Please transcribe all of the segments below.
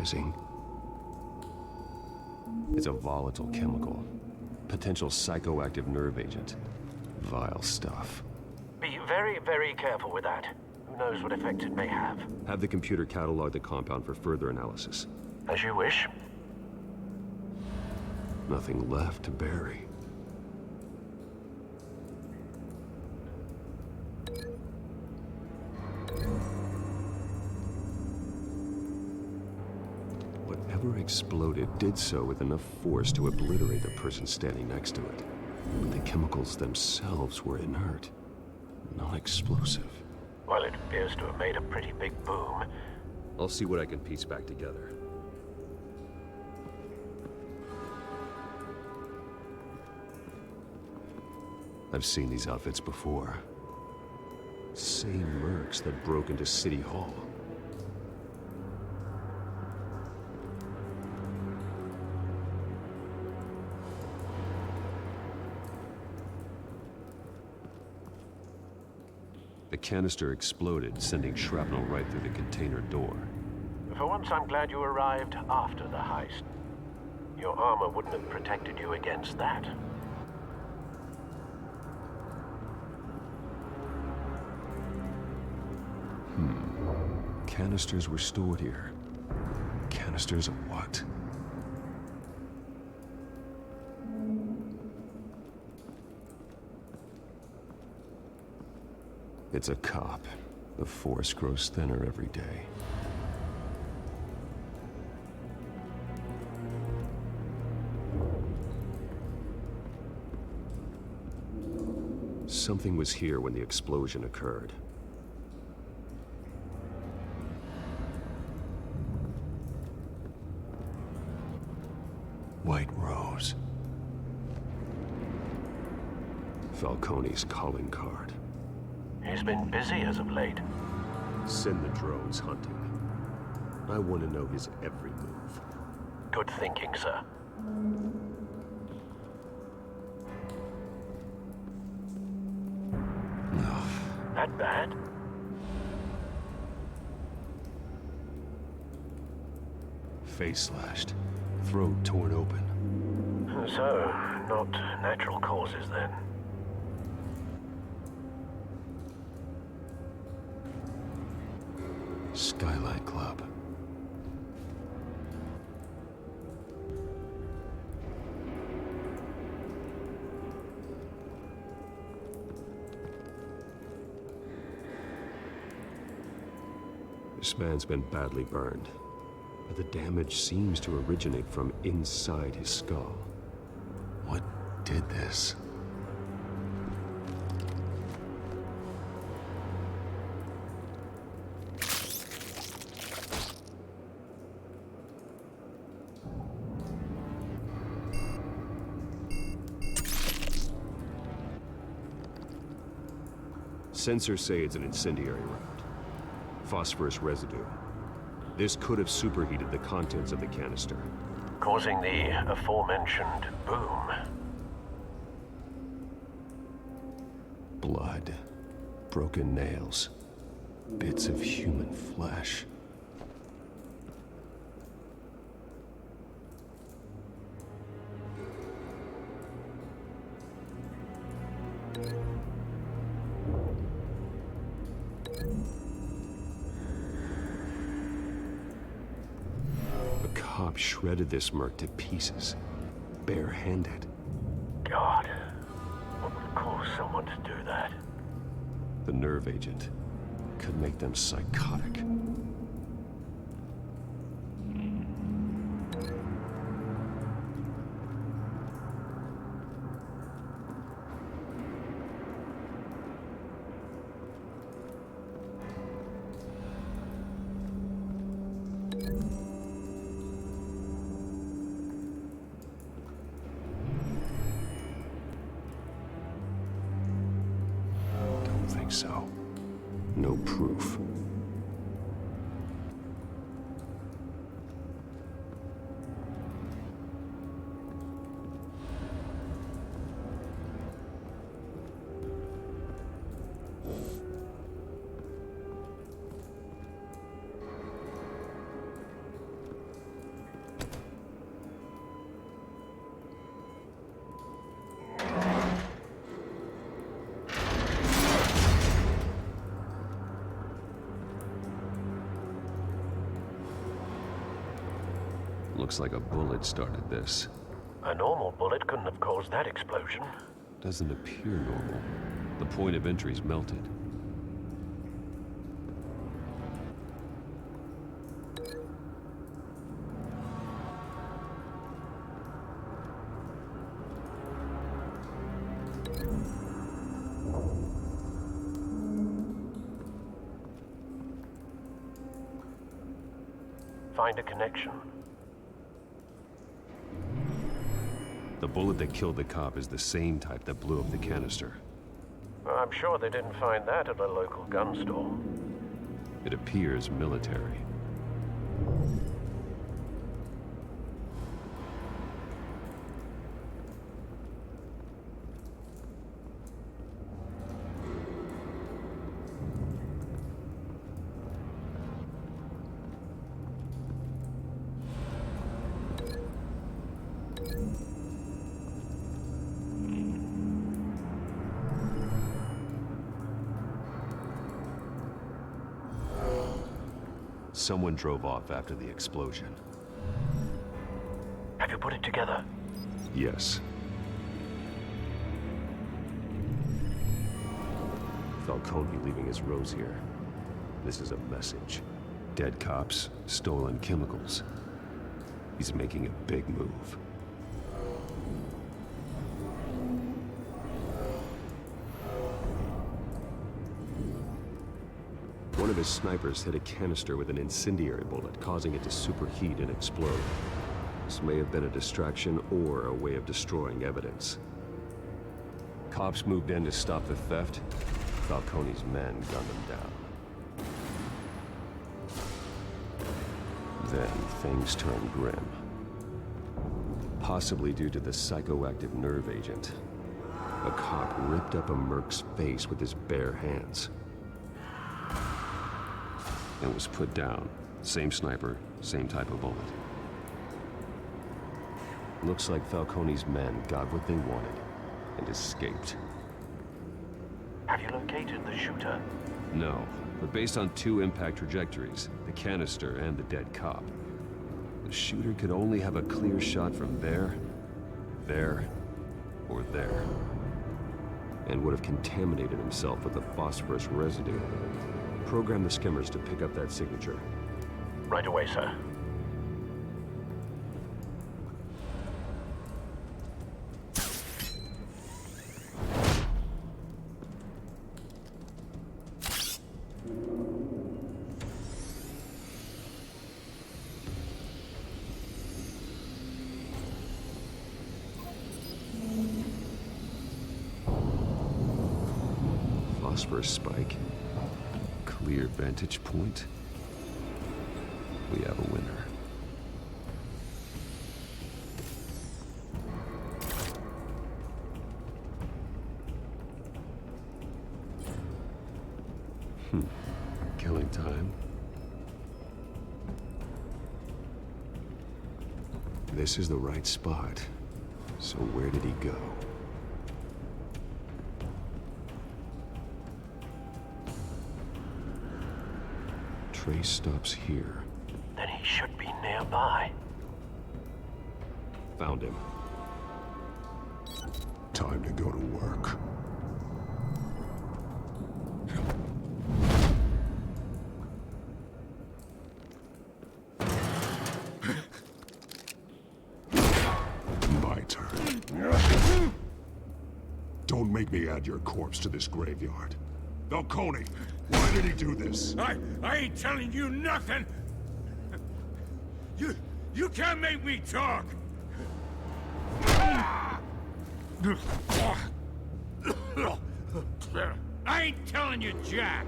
tantalizing. It's a volatile chemical. Potential psychoactive nerve agent. Vile stuff. Be very, very careful with that. Who knows what effect it may have. Have the computer catalog the compound for further analysis. As you wish. Nothing left to bury. Whatever exploded did so with enough force to obliterate the person standing next to it. But the chemicals themselves were inert, not explosive. Well, it appears to have made a pretty big boom. I'll see what I can piece back together. I've seen these outfits before. Same mercs that broke into City Hall. The canister exploded, sending shrapnel right through the container door. For once, I'm glad you arrived after the heist. Your armor wouldn't have protected you against that. Canisters were stored here. Canisters of what? It's a cop. The force grows thinner every day. Something was here when the explosion occurred. White Rose. Falcone's calling card. He's been busy as of late. Send the drones hunting. I want to know his every move. Good thinking, sir. No. That bad? Face slashed. Throat torn open. So, not natural causes then. Skylight Club. This man's been badly burned, but the damage seems to originate from inside his skull. What did this? Sensors say it's an incendiary round. Phosphorus residue. This could have superheated the contents of the canister, Causing the aforementioned boom. Blood. Broken nails. Bits of human flesh. Cop shredded this merc to pieces, barehanded. God, what would cause someone to do that? The nerve agent could make them psychotic. So, no proof. Looks like a bullet started this. A normal bullet couldn't have caused that explosion. Doesn't appear normal. The point of entry's melted. Find a connection. The bullet that killed the cop is the same type that blew up the canister. I'm sure they didn't find that at a local gun store. It appears military. Someone drove off after the explosion. Have you put it together? Yes. Falcone leaving his rose here. This is a message. Dead cops, stolen chemicals. He's making a big move. One of his snipers hit a canister with an incendiary bullet, causing it to superheat and explode. This may have been a distraction or a way of destroying evidence. Cops moved in to stop the theft. Falcone's men gunned them down. Then things turned grim. Possibly due to the psychoactive nerve agent. A cop ripped up a merc's face with his bare hands. And was put down. Same sniper, same type of bullet. Looks like Falcone's men got what they wanted and escaped. Have you located the shooter? No, but based on two impact trajectories, the canister and the dead cop, the shooter could only have a clear shot from there, or there. And would have contaminated himself with the phosphorus residue. Program the skimmers to pick up that signature. Right away, sir. Phosphorus spike. Clear vantage point. We have a winner. Killing time. This is the right spot. So where did he go? Trace stops here. Then he should be nearby. Found him. Time to go to work. My turn. Don't make me add your corpse to this graveyard. Falcone, why did he do this? I ain't telling you nothing! You can't make me talk! I ain't telling you jack!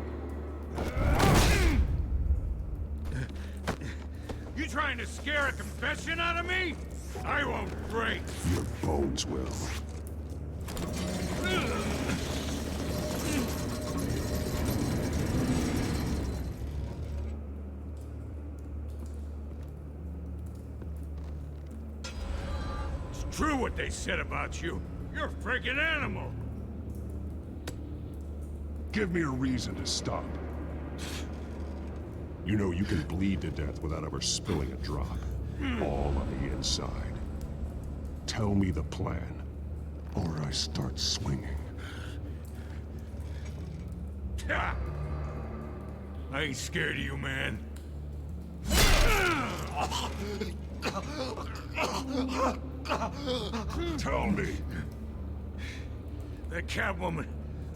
You trying to scare a confession out of me? I won't break! Your bones will. It's true what they said about you. You're a freaking animal! Give me a reason to stop. You know you can bleed to death without ever spilling a drop. all on the inside. Tell me the plan, or I start swinging. Ha! I ain't scared of you, man. Tell me. That Catwoman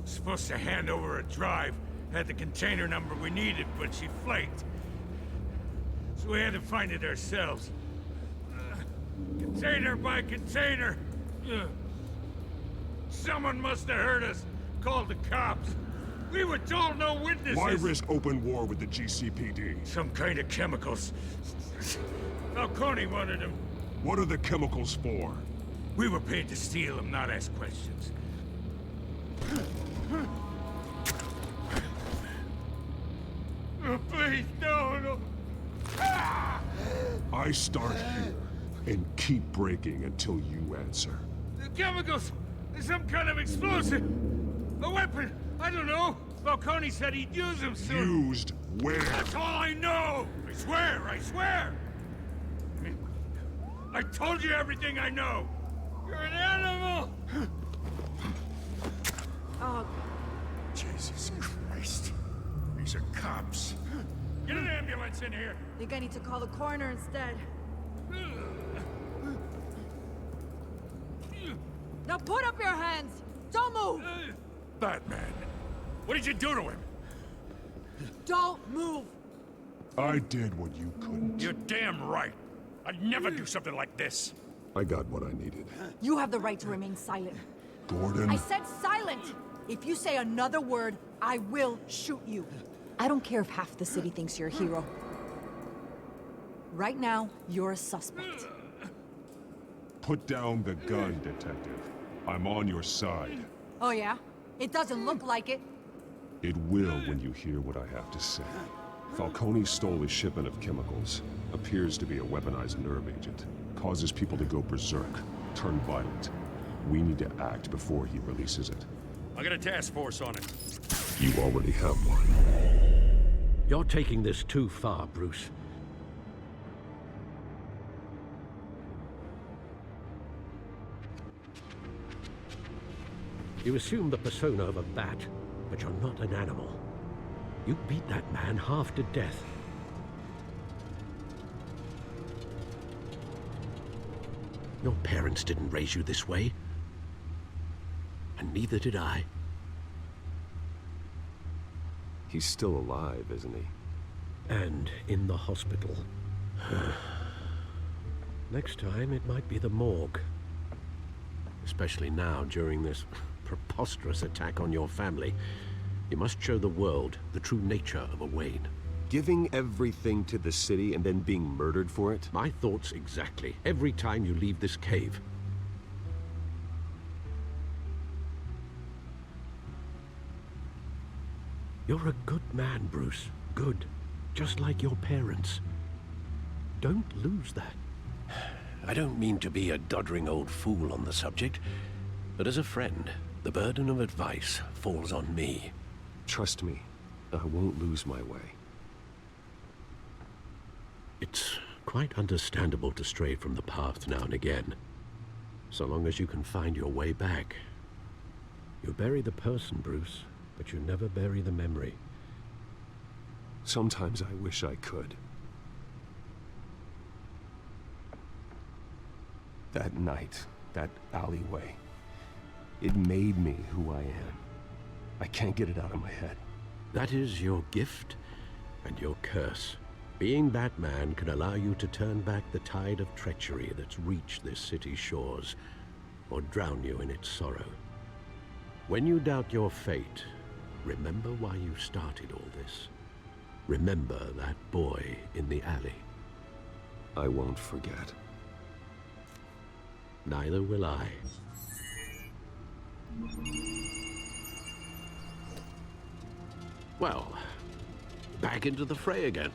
was supposed to hand over a drive, had the container number we needed, but she flaked. So we had to find it ourselves. Container by container. Someone must have heard us, called the cops. We were told no witnesses. Why risk open war with the GCPD? Some kind of chemicals. Falcone wanted them. What are the chemicals for? We were paid to steal them, not ask questions. Oh, please, no. I start here and keep breaking until you answer. The chemicals! Some kind of explosive! A weapon! I don't know! Falcone said he'd use them soon! Used where? That's all I know! I swear! I told you everything I know! You're an animal! Oh, Jesus Christ. These are cops. Get an ambulance in here! think I need to call the coroner instead. Now put up your hands! Don't move! Batman, what did you do to him? Don't move! I did what you couldn't. You're damn right. I'd never do something like this. I got what I needed. You have the right to remain silent. Gordon, I said silent! If you say another word, I will shoot you. I don't care if half the city thinks you're a hero. Right now, you're a suspect. put down the gun, detective. I'm on your side. Oh yeah? It doesn't look like it. It will when you hear what I have to say. Falcone stole a shipment of chemicals. Appears to be a weaponized nerve agent. Causes people to go berserk, turn violent. We need to act before he releases it. I got a task force on it. You already have one. You're taking this too far, Bruce. You assume the persona of a bat, but you're not an animal. You beat that man half to death. Your parents didn't raise you this way. And neither did I. He's still alive, isn't he? And in the hospital. Next time, it might be the morgue. Especially now, during this preposterous attack on your family. You must show the world the true nature of a Wayne. Giving everything to the city and then being murdered for it? My thoughts exactly. Every time you leave this cave. You're a good man, Bruce. Good. Just like your parents. Don't lose that. I don't mean to be a doddering old fool on the subject, but as a friend, the burden of advice falls on me. Trust me, I won't lose my way. It's quite understandable to stray from the path now and again, so long as you can find your way back. You bury the person, Bruce, but you never bury the memory. Sometimes I wish I could. That night, that alleyway, it made me who I am. I can't get it out of my head. That is your gift and your curse. Being Batman can allow you to turn back the tide of treachery that's reached this city's shores, or drown you in its sorrow. When you doubt your fate, remember why you started all this. Remember that boy in the alley. I won't forget. Neither will I. Well, back into the fray again.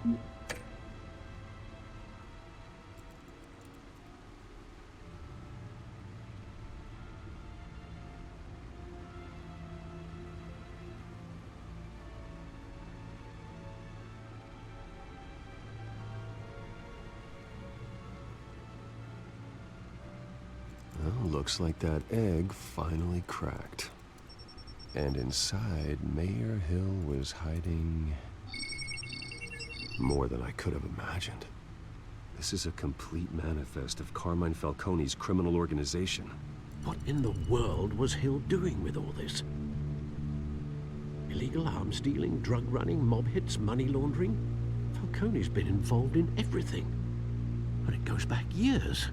Well, looks like that egg finally cracked. And inside, Mayor Hill was hiding more than I could have imagined. This is a complete manifest of Carmine Falcone's criminal organization. What in the world was Hill doing with all this? Illegal arms dealing, drug running, mob hits, money laundering? Falcone's been involved in everything. But it goes back years.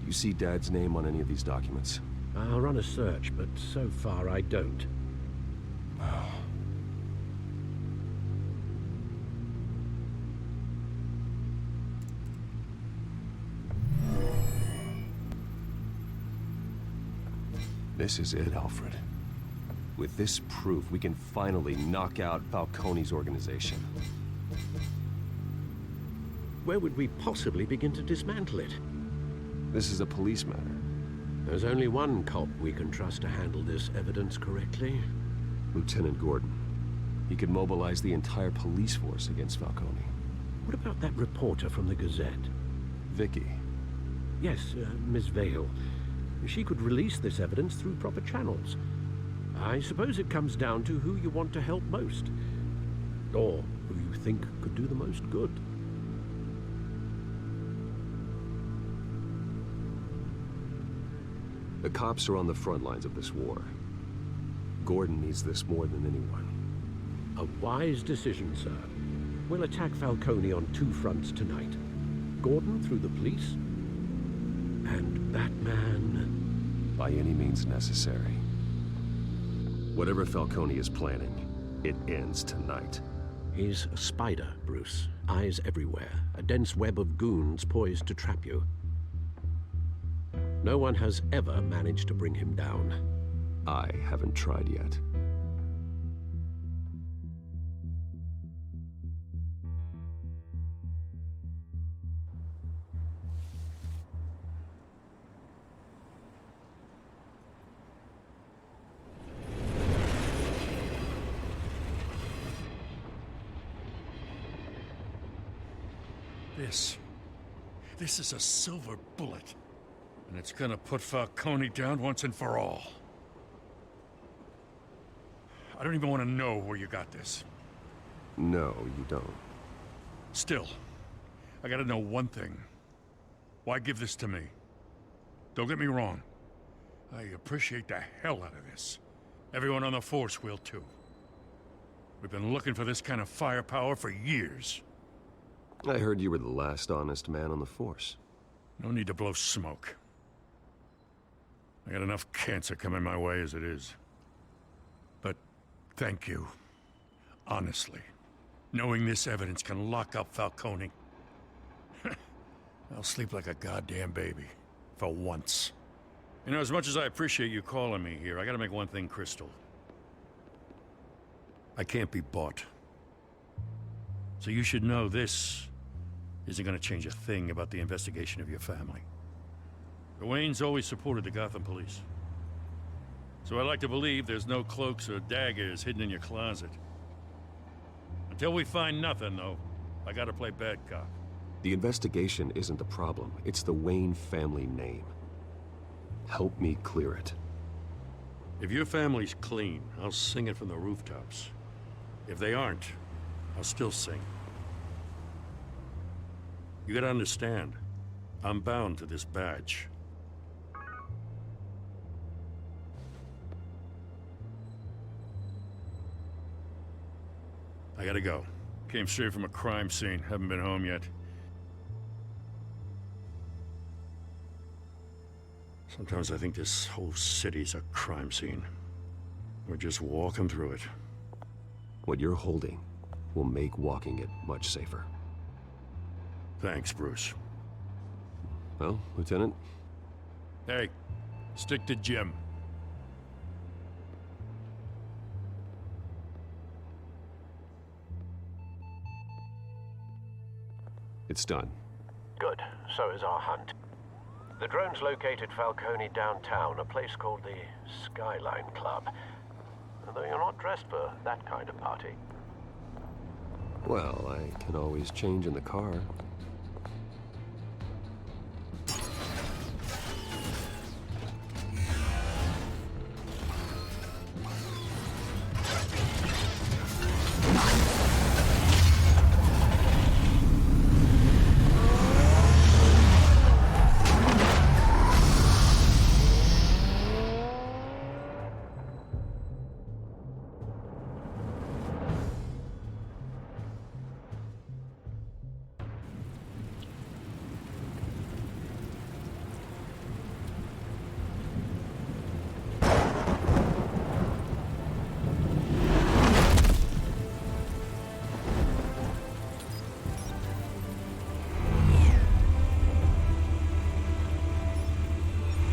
You see Dad's name on any of these documents? I'll run a search, but so far I don't. This is it, Alfred. With this proof, we can finally knock out Falcone's organization. Where would we possibly begin to dismantle it? This is a police matter. There's only one cop we can trust to handle this evidence correctly. Lieutenant Gordon. He could mobilize the entire police force against Falcone. What about that reporter from the Gazette? Vicky. Yes, Miss Vale. She could release this evidence through proper channels. I suppose it comes down to who you want to help most. Or who you think could do the most good. The cops are on the front lines of this war. Gordon needs this more than anyone. A wise decision, sir. We'll attack Falcone on two fronts tonight. Gordon through the police, and Batman... by any means necessary. Whatever Falcone is planning, it ends tonight. He's a spider, Bruce. Eyes everywhere. A dense web of goons poised to trap you. No one has ever managed to bring him down. I haven't tried yet. This is a silver bullet. And it's gonna put Falcone down once and for all. I don't even want to know where you got this. No, you don't. Still, I gotta know one thing. Why give this to me? Don't get me wrong. I appreciate the hell out of this. Everyone on the force will too. We've been looking for this kind of firepower for years. I heard you were the last honest man on the force. No need to blow smoke. I got enough cancer coming my way as it is. But thank you. Honestly. Knowing this evidence can lock up Falcone. I'll sleep like a goddamn baby. For once. You know, as much as I appreciate you calling me here, I gotta make one thing crystal. I can't be bought. So you should know this isn't gonna change a thing about the investigation of your family. The Waynes always supported the Gotham police. So I like to believe there's no cloaks or daggers hidden in your closet. Until we find nothing, though, I gotta play bad cop. The investigation isn't the problem. It's the Wayne family name. Help me clear it. If your family's clean, I'll sing it from the rooftops. If they aren't, I'll still sing. You gotta understand, I'm bound to this badge. I gotta go. Came straight from a crime scene. Haven't been home yet. Sometimes I think this whole city's a crime scene. We're just walking through it. What you're holding will make walking it much safer. Thanks, Bruce. Well, Lieutenant? Hey, stick to Jim. It's done. Good. So is our hunt. The drone's located Falcone downtown, a place called the Skyline Club. Though you're not dressed for that kind of party. Well, I can always change in the car.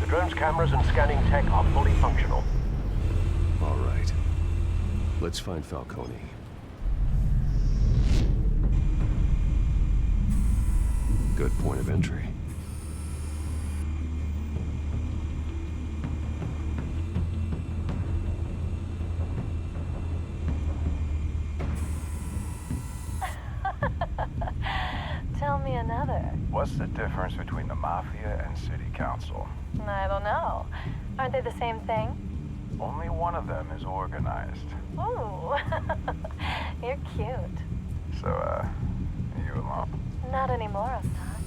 The drone's cameras and scanning tech are fully functional. All right. Let's find Falcone. Good point of entry. Tell me another. What's the difference between the Mafia and City Council? I don't know. Aren't they the same thing? Only one of them is organized. Ooh, you're cute. So, you alone? Not anymore, Ostad.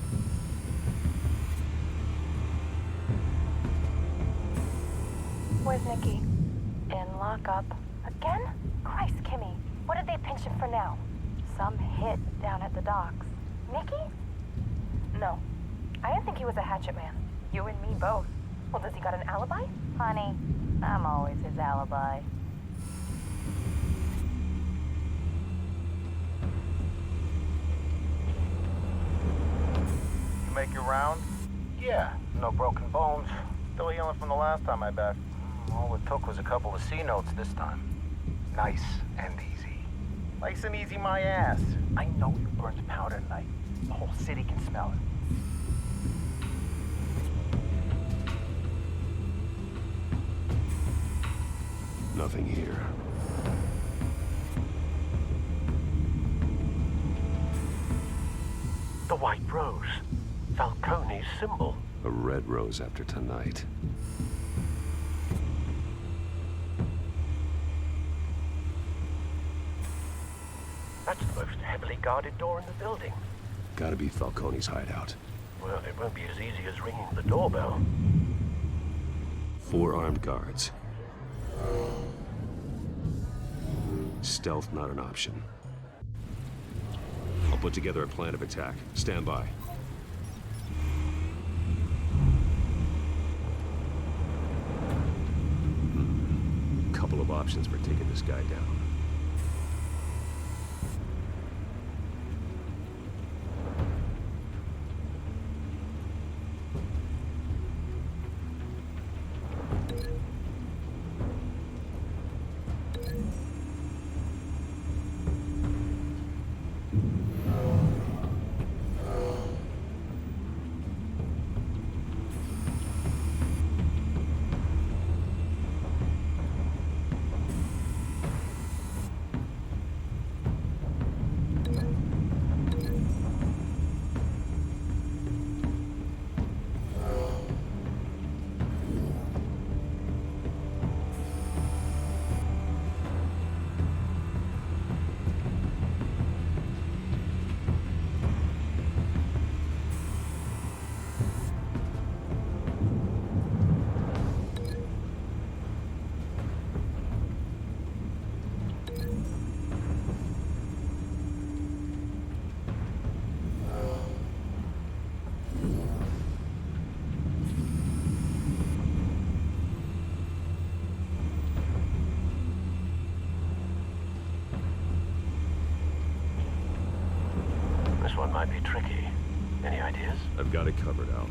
Where's Nikki? In lockup. Again? Christ, Kimmy. What did they pinch him for now? Some hit down at the docks. Nikki? No. I didn't think he was a hatchet man. You and me both. Well, does he got an alibi? Honey, I'm always his alibi. You make your round? Yeah, no broken bones. Still healing from the last time I backed. All it took was a couple of C notes this time. Nice and easy. Nice and easy my ass. I know you burned powder tonight. The whole city can smell it. Nothing here. The White Rose. Falcone's symbol. A red rose after tonight. That's the most heavily guarded door in the building. Gotta be Falcone's hideout. Well, it won't be as easy as ringing the doorbell. 4 armed guards. Stealth not an option. I'll put together a plan of attack. Stand by. Couple of options for taking this guy down. This one might be tricky. Any ideas? I've got it covered, Al.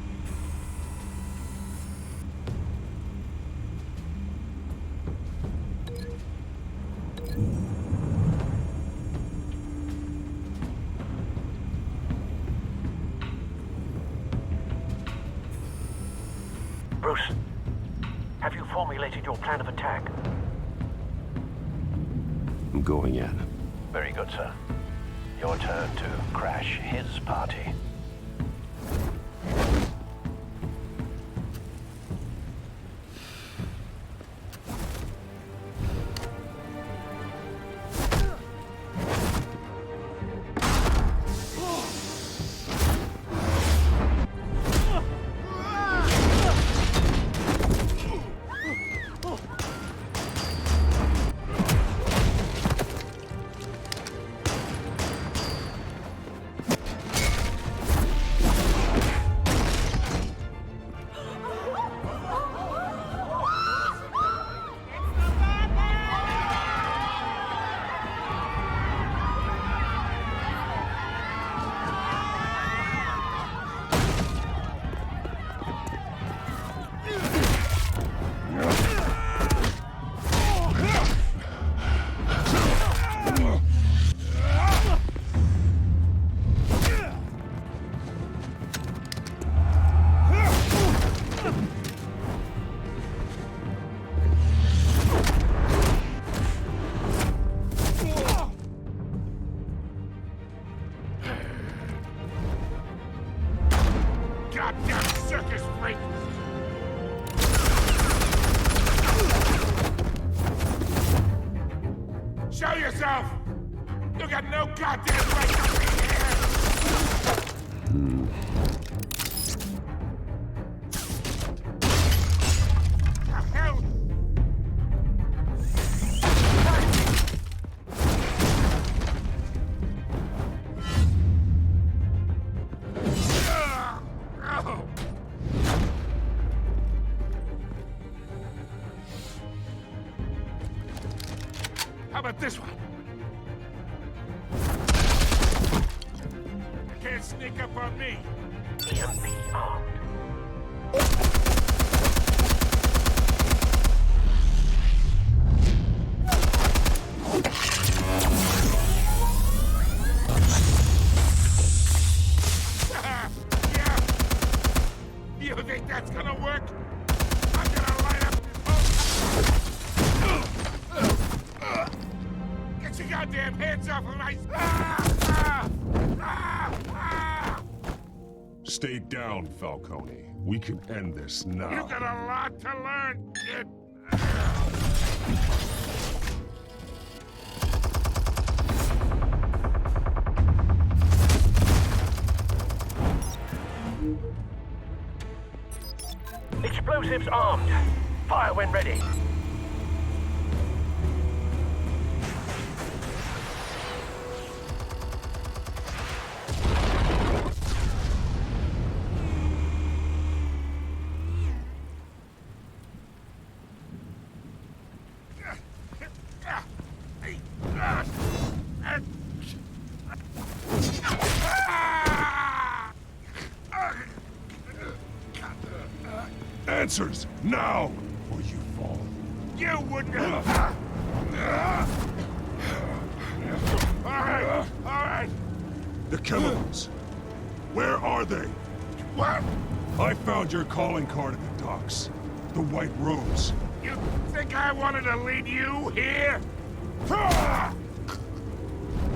close. Have you formulated your plan of attack? I'm going in. Very good, sir. Your turn to crash his party. Show yourself! You got no goddamn right to be here! The hell? How about this one? You can't sneak up on me. EMP armed. Yeah. You think that's gonna work? I'm gonna light up Get your goddamn hands off of my... Stay down, Falcone. We can end this now. You got a lot to learn, kid. Explosives armed. Fire when ready. Answers, now, or you fall. You wouldn't have... All right. The chemicals. Where are they? What? I found your calling card at the docks. The White Rose. You think I wanted to lead you here?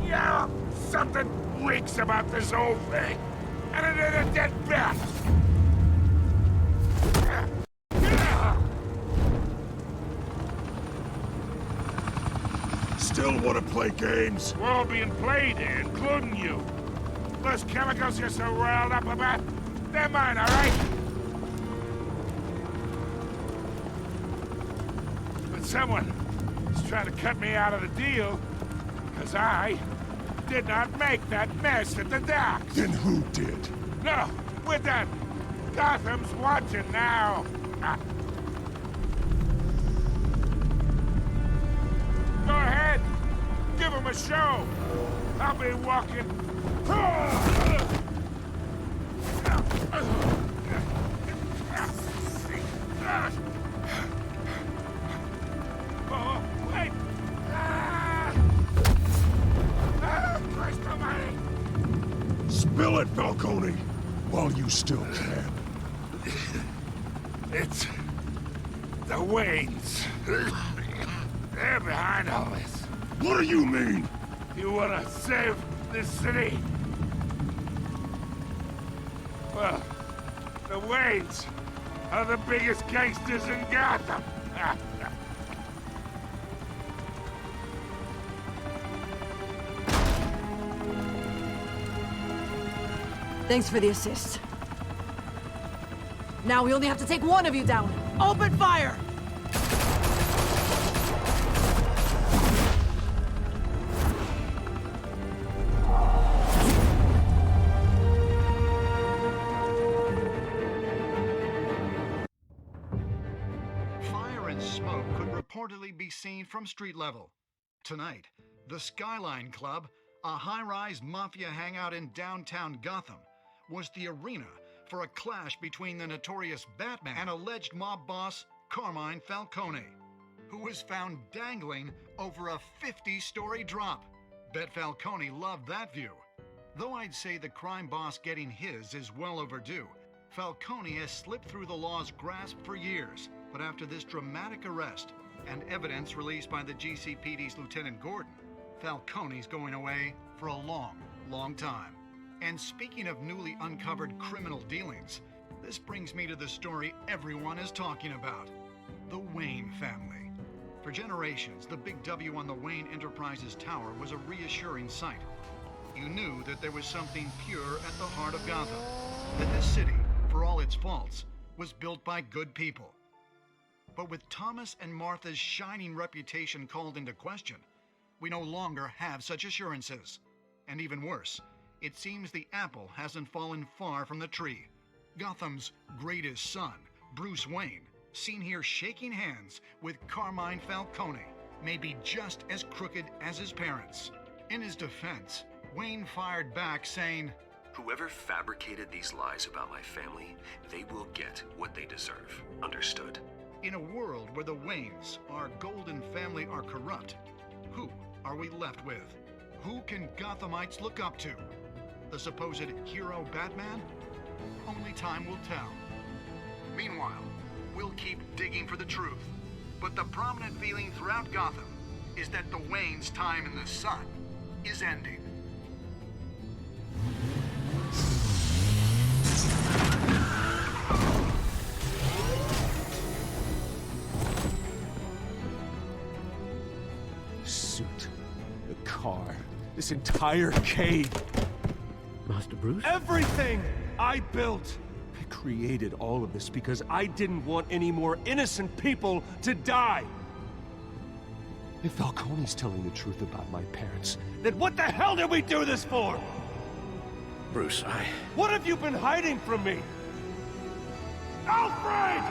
Yeah, something reeks about this whole thing. And it ain't a dead bat. Still want to play games? We're all being played here, including you. Those chemicals you're so riled up about, they're mine, all right? But someone is trying to cut me out of the deal, because I did not make that mess at the docks. Then who did? No, we're done. Gotham's watching now. Go ahead. Give him a show. I'll be walking. Oh, wait. Christ almighty. Spill it, Falcone, while you still can. It's the Waynes. They're behind all this. What do you mean? You wanna save this city? Well, the Waynes are the biggest gangsters in Gotham. Thanks for the assist. Now we only have to take one of you down. Open fire! Fire and smoke could reportedly be seen from street level. Tonight, the Skyline Club, a high-rise mafia hangout in downtown Gotham, was the arena for a clash between the notorious Batman and alleged mob boss Carmine Falcone, who was found dangling over a 50-story drop. Bet Falcone loved that view. Though I'd say the crime boss getting his is well overdue, Falcone has slipped through the law's grasp for years. But after this dramatic arrest and evidence released by the GCPD's Lieutenant Gordon, Falcone's going away for a long, long time. And speaking of newly uncovered criminal dealings, this brings me to the story everyone is talking about: the Wayne family. For generations, the big W on the Wayne Enterprises Tower was a reassuring sight. You knew that there was something pure at the heart of Gotham, that this city, for all its faults, was built by good people. But with Thomas and Martha's shining reputation called into question, we no longer have such assurances. And even worse, it seems the apple hasn't fallen far from the tree. Gotham's greatest son, Bruce Wayne, seen here shaking hands with Carmine Falcone, may be just as crooked as his parents. In his defense, Wayne fired back saying, "Whoever fabricated these lies about my family, they will get what they deserve. Understood?" in a world where the Waynes, our golden family, are corrupt, who are we left with? Who can Gothamites look up to? The supposed hero Batman? Only time will tell. Meanwhile, we'll keep digging for the truth. But the prominent feeling throughout Gotham is that the Waynes' time in the sun is ending. Suit, the car, this entire cave. Master Bruce? Everything I built! I created all of this because I didn't want any more innocent people to die! If Falcone's telling the truth about my parents, then what the hell did we do this for? Bruce, What have you been hiding from me? Alfred!